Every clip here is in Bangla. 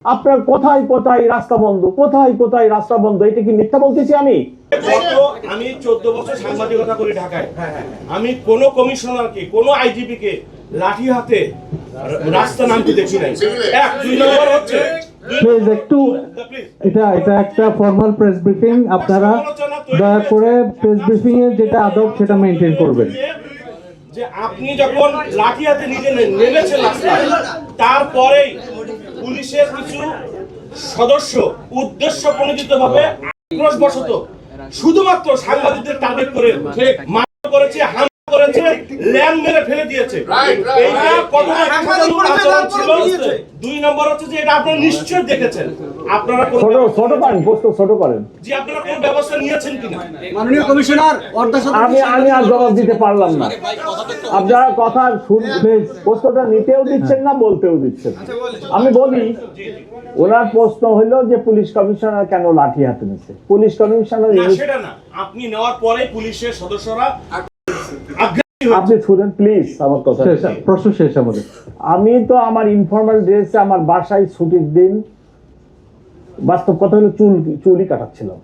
আপনার কোথায় কোথায় রাস্তা বন্ধ, কোথায় কোথায় রাস্তা বন্ধ, এটা কি মিথ্যা বলতেছি আমি? আমি 14 বছর সাংবাদিকতা করি ঢাকায়। আমি কোন কমিশনারকে, কোন আইজিপি কে লাঠি হাতে রাস্তা নামতে দেখি নাই। এক দুই নম্বর হচ্ছে প্লিজ একটু এটা একটা ফর্মাল প্রেস ব্রিফিং, আপনারা দয়া করে প্রেস ব্রিফিং এর যেটা আদব সেটা মেইনটেইন করবেন। যে আপনি যখন লাঠি হাতে নিজে নেমেছেন রাস্তায়, তারপরেই পুলিশের কিছু সদস্য উদ্দেশ্য প্রণোদিতভাবে আক্রোশবশত শুধুমাত্র সাংবাদিকদের টার্গেট করে মারধর করেছে, হামলা করেছে, ল্যাম মেরে ফেলে দিয়েছে। এইটা কত আচরণ ছিল। দুই নম্বর হচ্ছে যে এটা আপনারা নিশ্চয়ই দেখেছেন। আপনারা ছোট করেন, প্রশ্ন ছোট করেন। জি, আপনারা কোন ব্যবস্থা নিয়েছেন কিনা? মাননীয় কমিশনার, আমি আর জবাব দিতে পারলাম না। আপনারা কথা শুনলে প্রশ্নটা নিতেও দিচ্ছেন না, বলতেও দিচ্ছেন। আমি বলি, ওনার প্রশ্ন হলো যে পুলিশ কমিশনার কেন লাঠি হাতে নিচ্ছে। পুলিশ কমিশনার সেটা না, আপনি নেওয়ার পরে পুলিশের সদস্যরা আপনি শুনেন প্লিজ আমার কথা। প্রশ্ন শেষ আমাদের। আমি তো আমার ইনফর্মাল ড্রেসে আমার বাসায় ছুটির দিন, বাস্তব কথা হলো চুলই কাটাচ্ছিলাম,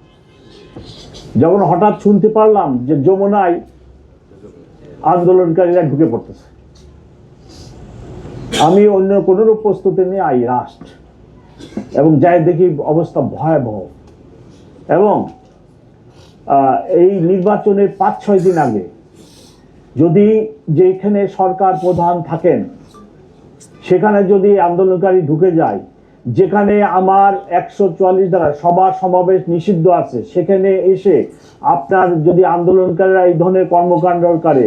যখন হঠাৎ শুনতে পারলাম যে যমুনায় আন্দোলনকারীরা ঢুকে পড়তেছে, আমি অন্য কোনোরূপ প্রস্তুতি নিয়ে আই রাস্ট এবং যাই দেখি অবস্থা ভয়াবহ। এবং এই নির্বাচনের 5-6 দিন আগে যদি যেখানে সরকার প্রধান থাকেন সেখানে যদি আন্দোলনকারী ঢুকে যায়, যেখানে আমার 144 দ্বারা সভা সমাবেশ নিষিদ্ধ আছে, সেখানে এসে আপনার যদি আন্দোলনকারীরা এই ধরনের কর্মকাণ্ড করে,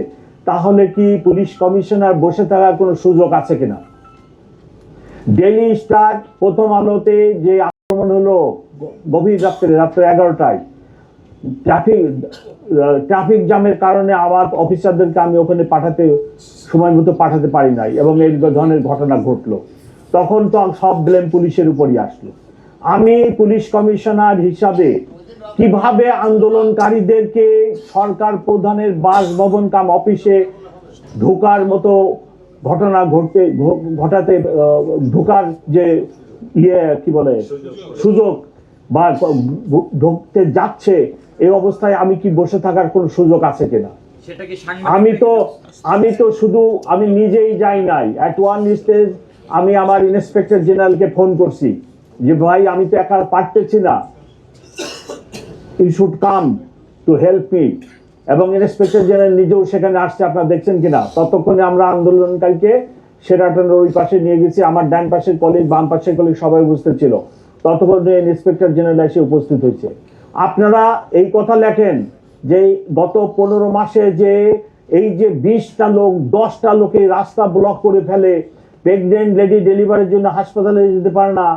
তাহলে কি পুলিশ কমিশনার বসে থাকার কোনো সুযোগ আছে কিনা? ডেইলি স্টার, প্রথম আলোতে যে আক্রমণ হলো গভীর রাত্রে 11টায়, ট্রাফিক জ্যামের কারণে আমার অফিসারদেরকে আমি ওখানে সময় মতো পাঠাতে পারি নাই এবং এই ধরনের ঘটনা ঘটলো, তখন তো সব ব্লেম পুলিশের উপরই আসলো। আমি পুলিশ কমিশনার হিসাবে কিভাবে আন্দোলনকারীদেরকে সরকার প্রধানের বাসভবন কাম অফিসে ঢোকার মতো ঘটনা ঘটাতে ঢোকার যে কি বলে সুযোগ বা ঢুকতে যাচ্ছে, এই অবস্থায় আমি কি বসে থাকার কোনো সুযোগ আছে কিনা? আমি তো শুধু আমি নিজেই যাই নাই। অ্যাট ওয়ান স্টেজ আমি আমার ইন্সপেক্টর জেনারেলকে ফোন করছি যে ভাই আমি তো একা পারতেছি না, you should come to help me. এবং ইন্সপেক্টর জেনারেল নিজেও সেখানে আসছে, আপনারা দেখছেন কিনা। ততক্ষণে আমরা আন্দোলনকারীকে শেরাটনের ওই পাশে নিয়ে গেছি, আমার ডান পাশের কলিগ, বাম পাশের কলিগ সবাই উপস্থিত ছিল। ততক্ষণে ইন্সপেক্টর জেনারেল এসে উপস্থিত হয়েছে। আপনারা এই কথা লেখেন যে গত 15 মাসে যে এই যে 20টা লোক 10টা লোকে রাস্তা ব্লক করে ফেলে, প্রেগনেন্ট লেডি ডেলিভারির জন্য হাসপাতালে যেতে পারে না,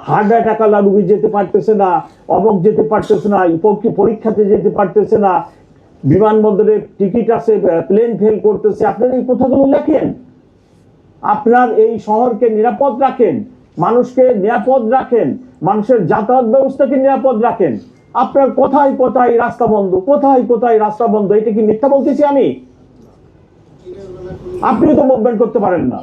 হার্ট অ্যাটাক রোগী যেতে পারতেছে না, অমক যেতে পারতেছে না, পরীক্ষাতে যেতে পারতেছে না, বিমানবন্দরে টিকিট আছে, প্লেন ফেল করতেছে। আপনারা এই কথাগুলো লেখেন, আপনার এই শহরকে নিরাপদ রাখেন, মানুষকে নিরাপদ রাখেন, মানুষের যাতায়াত ব্যবস্থাকে নিরাপদ রাখেন। আপনার কোথায় কোথায় রাস্তা বন্ধ, কোথায় কোথায় রাস্তা বন্ধ, এটা কি মিথ্যা বলতেছি আমি? আপনিও তো মুভমেন্ট করতে পারেন না।